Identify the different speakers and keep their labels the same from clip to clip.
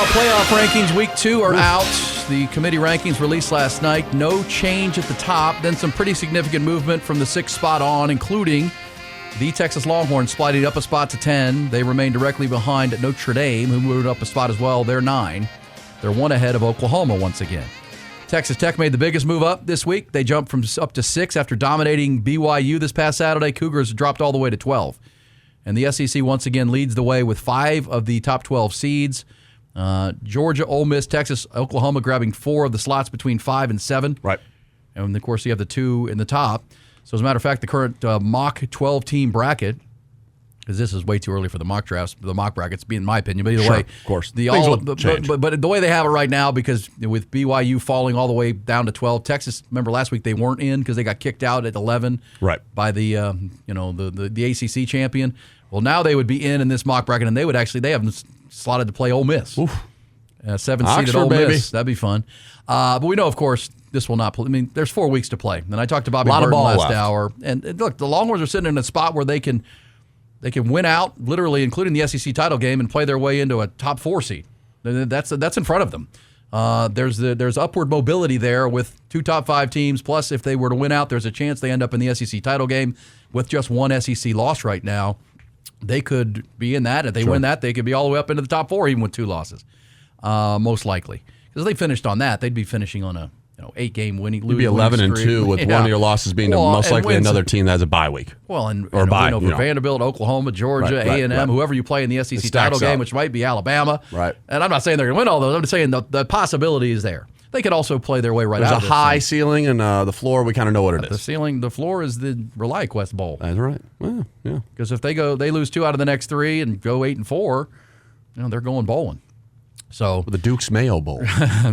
Speaker 1: football playoff rankings, week 2 are out. The committee rankings released last night. No change at the top. Then some pretty significant movement from the 6th spot on, including the Texas Longhorns sliding up a spot to 10. They remain directly behind Notre Dame, who moved up a spot as well. They're 9. They're 1 ahead of Oklahoma once again. Texas Tech made the biggest move up this week. They jumped from up to 6 after dominating BYU this past Saturday. Cougars dropped all the way to 12. And the SEC once again leads the way with 5 of the top 12 seeds. Georgia, Ole Miss, Texas, Oklahoma grabbing 4 of the slots between 5 and 7.
Speaker 2: Right.
Speaker 1: And, of course, you have the 2 in the top. So, as a matter of fact, the current mock 12-team bracket, because this is way too early for the mock drafts, the mock brackets, in my opinion. But either way,
Speaker 2: of course,
Speaker 1: but the way they have it right now, because with BYU falling all the way down to 12, Texas. Remember last week they weren't in because they got kicked out at 11,
Speaker 2: right,
Speaker 1: by the the ACC champion. Well, now they would be in this mock bracket, and they have slotted to play Ole Miss. 7-seeded Ole Miss. That'd be fun. But we know, of course, this will not play. I mean, there's 4 weeks to play. And I talked to Bobby Burton last hour. And look, the Longhorns are sitting in a spot where they can win out, literally, including the SEC title game, and play their way into a top 4 seed. That's in front of them. There's upward mobility there with 2 top 5 teams. Plus, if they were to win out, there's a chance they end up in the SEC title game with just 1 SEC loss right now. They could be in that. If they win that, they could be all the way up into the top 4, even with 2 losses, most likely. Because if they finished on that, they'd be finishing on a 8-game winning.
Speaker 2: You'd be 11-2 with one of your losses being most likely another team that has a bye week.
Speaker 1: Well, and a win over Vanderbilt, Oklahoma, Georgia, A&M, whoever you play in the SEC title game, which might be Alabama.
Speaker 2: Right.
Speaker 1: And I'm not saying they're going to win all those. I'm just saying the possibility is there. They could also play their way right out of this.
Speaker 2: There's a high ceiling, and the floor, we kind of know what it is.
Speaker 1: The floor is the ReliaQuest Bowl.
Speaker 2: That's right. Well, yeah.
Speaker 1: Because if they lose 2 out of the next 3 and go 8-4, they're going bowling. So
Speaker 2: the Duke's Mayo Bowl.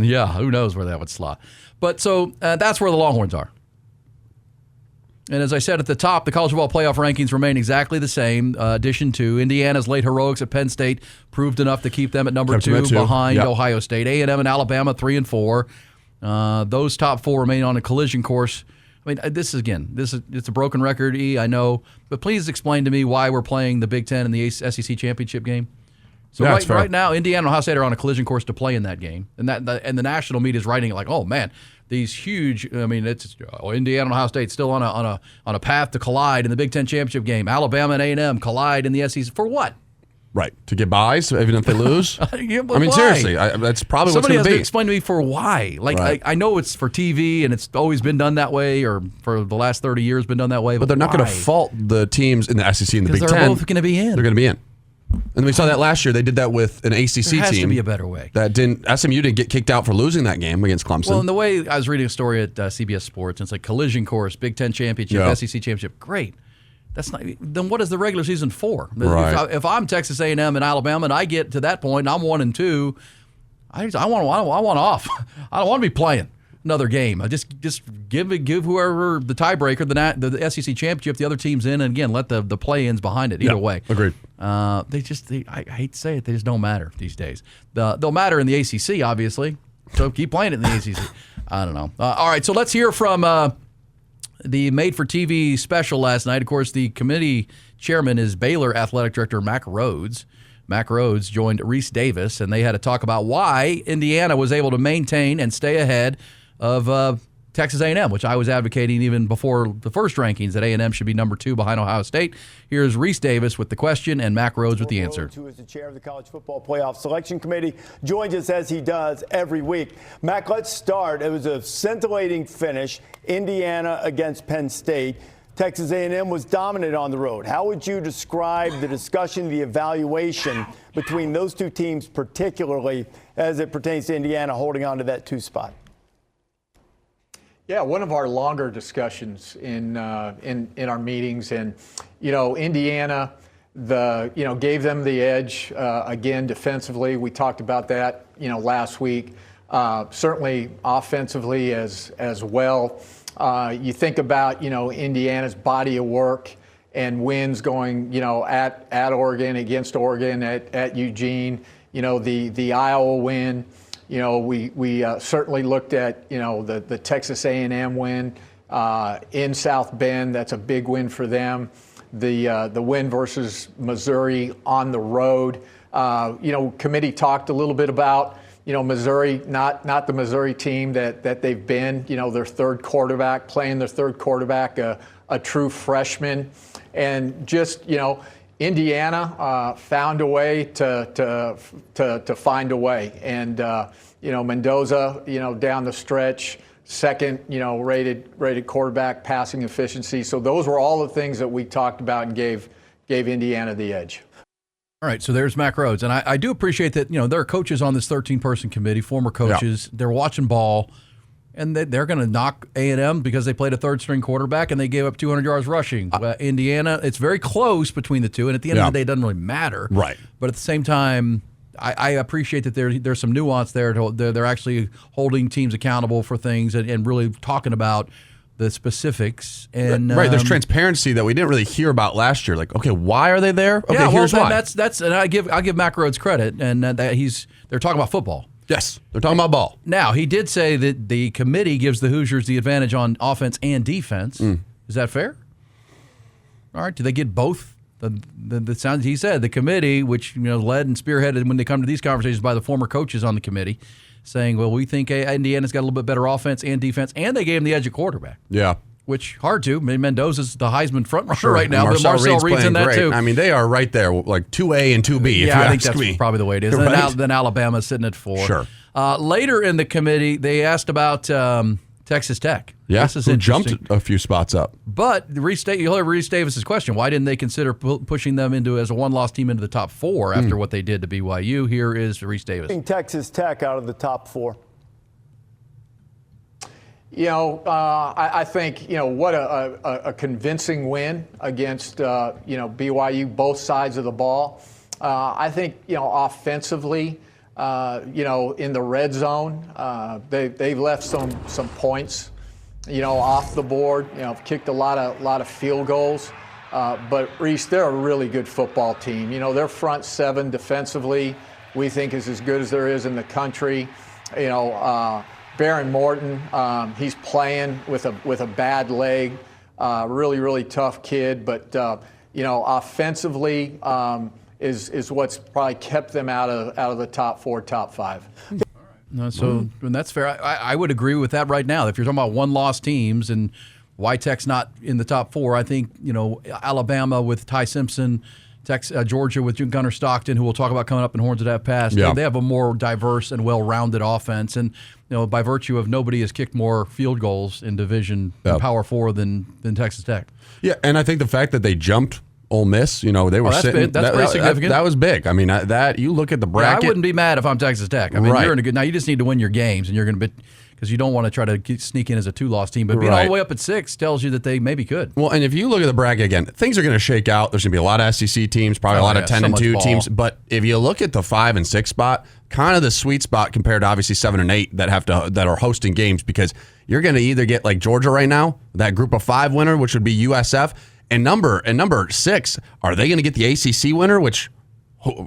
Speaker 1: Yeah, who knows where that would slot. But so that's where the Longhorns are. And as I said at the top, the college football playoff rankings remain exactly the same. Addition to Indiana's late heroics at Penn State proved enough to keep them at number 2 behind Ohio State. A&M and Alabama 3 and 4. Those top 4 remain on a collision course. I mean, it's a broken record, I know. But please explain to me why we're playing the Big Ten in the SEC championship game. So right now, Indiana and Ohio State are on a collision course to play in that game, and the national media is writing it like, oh man, these huge. I mean, it's Indiana and Ohio State still on a path to collide in the Big Ten championship game. Alabama and A&M collide in the SEC for what?
Speaker 2: Right, to get buys even if they lose.
Speaker 1: Why?
Speaker 2: Seriously, that's probably what's going to be.
Speaker 1: Somebody has to explain to me for why. I know it's for TV and it's always been done that way, or for the last 30 years been done that way.
Speaker 2: But they're not going to fault the teams in the SEC and the Big Ten.
Speaker 1: They're both going to be in.
Speaker 2: They're going to be in. And we saw that last year. They did that with an ACC team.
Speaker 1: There has to be a better way.
Speaker 2: SMU didn't get kicked out for losing that game against Clemson.
Speaker 1: Well, and the way I was reading a story at CBS Sports, and it's like collision course, Big Ten championship, SEC championship. Great. That's not. Then what is the regular season for?
Speaker 2: Right.
Speaker 1: If I'm Texas A&M and Alabama, and I get to that point, and I'm 1 and 2, I want off. I don't want to be playing another game. I just give whoever the tiebreaker, the SEC championship, the other team's in, and again let the play-ins behind it. Either way,
Speaker 2: agreed.
Speaker 1: I hate to say it, they just don't matter these days. They'll matter in the ACC, obviously. So keep playing it in the ACC. I don't know. All right, so let's hear from the made-for-TV special last night. Of course, the committee chairman is Baylor Athletic Director Mack Rhoades. Mack Rhoades joined Reese Davis, and they had to talk about why Indiana was able to maintain and stay ahead of Texas A&M, which I was advocating even before the first rankings, that A&M should be number 2 behind Ohio State. Here's Reese Davis with the question and Mack Rhoades with the answer.
Speaker 3: Who is the chair of the College Football Playoff Selection Committee, joins us as he does every week. Mack, let's start. It was a scintillating finish, Indiana against Penn State. Texas A&M was dominant on the road. How would you describe the discussion, the evaluation between those 2 teams, particularly as it pertains to Indiana holding on to that 2 spot?
Speaker 4: Yeah, one of our longer discussions in our meetings, and Indiana, gave them the edge again defensively. We talked about that last week. Certainly offensively as well. You think about Indiana's body of work and wins going at Oregon, against Oregon, at Eugene. The Iowa win. We certainly looked at, the Texas A&M win in South Bend. That's a big win for them. The win versus Missouri on the road. Committee talked a little bit about, Missouri, not the Missouri team that they've been, their third quarterback, playing their third quarterback, a true freshman. And just, Indiana found a way to find a way. And, Mendoza, down the stretch, second, rated quarterback, passing efficiency. So those were all the things that we talked about and gave Indiana the edge.
Speaker 1: All right, so there's Mack Rhoades. And I do appreciate that, there are coaches on this 13-person committee, former coaches. Yeah. They're watching ball, and they're going to knock A&M because they played a third-string quarterback and they gave up 200 yards rushing. Indiana, it's very close between the two, and at the end of the day, it doesn't really matter.
Speaker 2: Right.
Speaker 1: But at the same time, I appreciate that there's some nuance there. They're actually holding teams accountable for things and really talking about the specifics. And
Speaker 2: right, there's transparency that we didn't really hear about last year. Like, okay, why are they there? Okay, here's why.
Speaker 1: That's and I give Mack Rhoades credit, and that they're talking about football.
Speaker 2: Yes, they're talking about ball.
Speaker 1: Now, he did say that the committee gives the Hoosiers the advantage on offense and defense. Is that fair? All right, do they get both? The sounds he said, the committee, which led and spearheaded when they come to these conversations by the former coaches on the committee, saying, well, we think Indiana's got a little bit better offense and defense, and they gave him the edge at quarterback.
Speaker 2: Yeah.
Speaker 1: Which, hard to. Mendoza's the Heisman frontrunner right now, but Marcel Reed's in that
Speaker 2: great.
Speaker 1: too.
Speaker 2: I mean, they are right there, like 2A and 2B,
Speaker 1: I think that's probably the way it is.
Speaker 2: Right?
Speaker 1: Then Alabama's sitting at 4.
Speaker 2: Sure.
Speaker 1: Later in the committee, they asked about Texas Tech.
Speaker 2: Yeah,
Speaker 1: this is
Speaker 2: who jumped a few spots up.
Speaker 1: But you'll hear Reese Davis's question. Why didn't they consider pushing them as a one-loss team into the top 4 after what they did to BYU? Here is Reese Davis.
Speaker 3: Texas Tech out of the top 4.
Speaker 4: I think, what a convincing win against, BYU, both sides of the ball. I think, offensively, in the red zone, they've left some points, off the board, kicked a lot of field goals. But, Reese, they're a really good football team. Their front 7 defensively, we think, is as good as there is in the country. Baron Morton, he's playing with a bad leg, really, really tough kid. But, offensively is what's probably kept them out of the top 4, top 5.
Speaker 1: So and that's fair. I would agree with that right now. If you're talking about one-loss teams and why Tech's not in the top 4, I think, Alabama with Ty Simpson, Georgia with Gunnar Stockton, who we'll talk about coming up in Horns of That Pass. Yeah. They have a more diverse and well-rounded offense. And, by virtue of nobody has kicked more field goals in Division Power 4 than Texas Tech.
Speaker 2: Yeah, and I think the fact that they jumped Ole Miss, they were sitting.
Speaker 1: That's pretty significant.
Speaker 2: That was big. I mean, that you look at the bracket.
Speaker 1: I wouldn't be mad if I'm Texas Tech. I mean,
Speaker 2: right.
Speaker 1: You're in a good. Now you just need to win your games, and you're going to be because you don't want to try to sneak in as a 2-loss team. But being all the way up at 6 tells you that they maybe could.
Speaker 2: Well, and if you look at the bracket again, things are going to shake out. There's going to be a lot of SEC teams, probably a lot of 10 and 2 teams. But if you look at the 5 and 6 spot, kind of the sweet spot compared to obviously 7 and 8 that are hosting games, because you're going to either get like Georgia right now, that Group of 5 winner, which would be USF, and number 6, are they going to get the ACC winner, which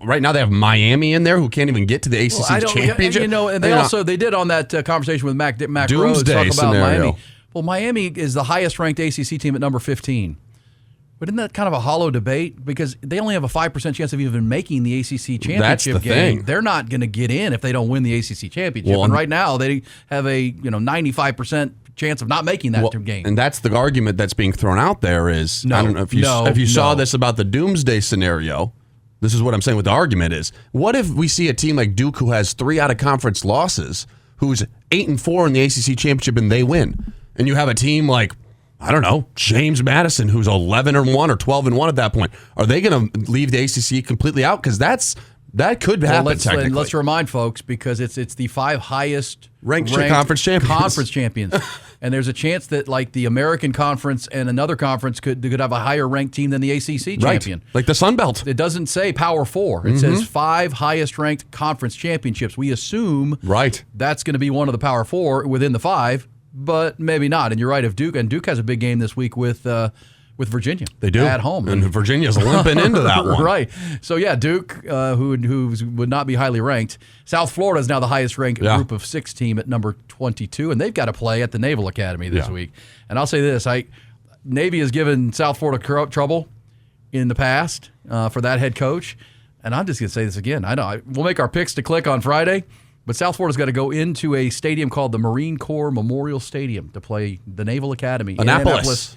Speaker 2: right now they have Miami in there who can't even get to the ACC championship.
Speaker 1: And they did on that conversation with Mack Rhoades talk about
Speaker 2: scenario.
Speaker 1: Miami. Well, Miami is the highest ranked ACC team at number 15. But isn't that kind of a hollow debate? Because they only have a 5% chance of even making the ACC championship
Speaker 2: That's the
Speaker 1: game.
Speaker 2: thing.
Speaker 1: They're not going to get in if they don't win the ACC championship. And right now they have a 95% chance of not making that game.
Speaker 2: And that's the argument that's being thrown out there is, I don't know if you saw this about the doomsday scenario. This is what I'm saying with the argument is, what if we see a team like Duke who has 3 out-of-conference losses, who's 8-4 in the ACC championship, and they win? And you have a team like, I don't know, James Madison, who's 11-1 or 12-1 at that point. Are they going to leave the ACC completely out? Because that could happen technically.
Speaker 1: Let's remind folks, because it's the 5 highest
Speaker 2: ranked conference
Speaker 1: champions. And there's a chance that like the American Conference and another conference could have a higher ranked team than the ACC champion.
Speaker 2: Right. Like the Sun Belt.
Speaker 1: It doesn't say Power 4. It says 5 highest ranked conference championships. We assume that's going to be one of the Power 4 within the 5, but maybe not. And you're right, if Duke has a big game this week with Virginia.
Speaker 2: They do.
Speaker 1: At home.
Speaker 2: And Virginia's limping into that one.
Speaker 1: Right. So, yeah, Duke, who would not be highly ranked. South Florida is now the highest ranked group of 6 team at number 22, and they've got to play at the Naval Academy this week. And I'll say this, Navy has given South Florida trouble in the past for that head coach. and I'm just going to say this again. I know we'll make our picks to click on Friday, but South Florida's got to go into a stadium called the Marine Corps Memorial Stadium to play the Naval Academy in Annapolis.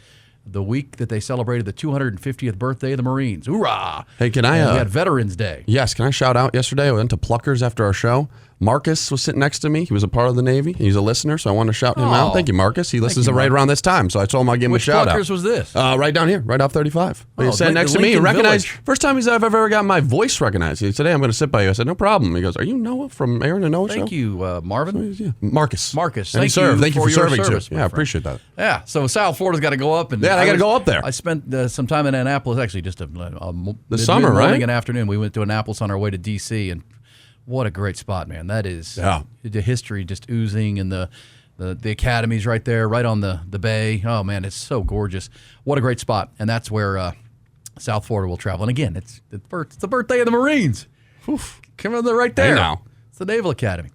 Speaker 1: The week that they celebrated the 250th birthday of the Marines. Hoorah!
Speaker 2: Hey, we
Speaker 1: had Veterans Day.
Speaker 2: Yes, can I shout out yesterday? I went to Pluckers after our show. Marcus was sitting next to me. He was a part of the Navy. He's a listener, so I wanted to shout him out. Thank you, Marcus. He listens right around this time, so I told him I'd give him a shout out.
Speaker 1: Which Pluckers was this?
Speaker 2: Right down here, right off 35. He sat next to me. He recognized, first time I've ever got my voice recognized. He said, "Hey, I'm going to sit by you." I said, "No problem." He goes, "Are you Noah from Erin and Noah show?"
Speaker 1: Thank you, Marvin.
Speaker 2: Yeah. Marcus.
Speaker 1: Thank
Speaker 2: you for serving too. Yeah, I appreciate that.
Speaker 1: Yeah, so South Florida's got to go up. I
Speaker 2: got to go up there.
Speaker 1: I spent some time in Annapolis, actually just
Speaker 2: the summer, right?
Speaker 1: Morning and afternoon. We went to Annapolis on our way to D.C., and what a great spot, man. That is the history just oozing, and the academy's right there, right on the bay. Oh, man, it's so gorgeous. What a great spot. And that's where South Florida will travel. And again, it's the birthday of the Marines. Come on, they're right there.
Speaker 2: Hey, now.
Speaker 1: It's the Naval Academy.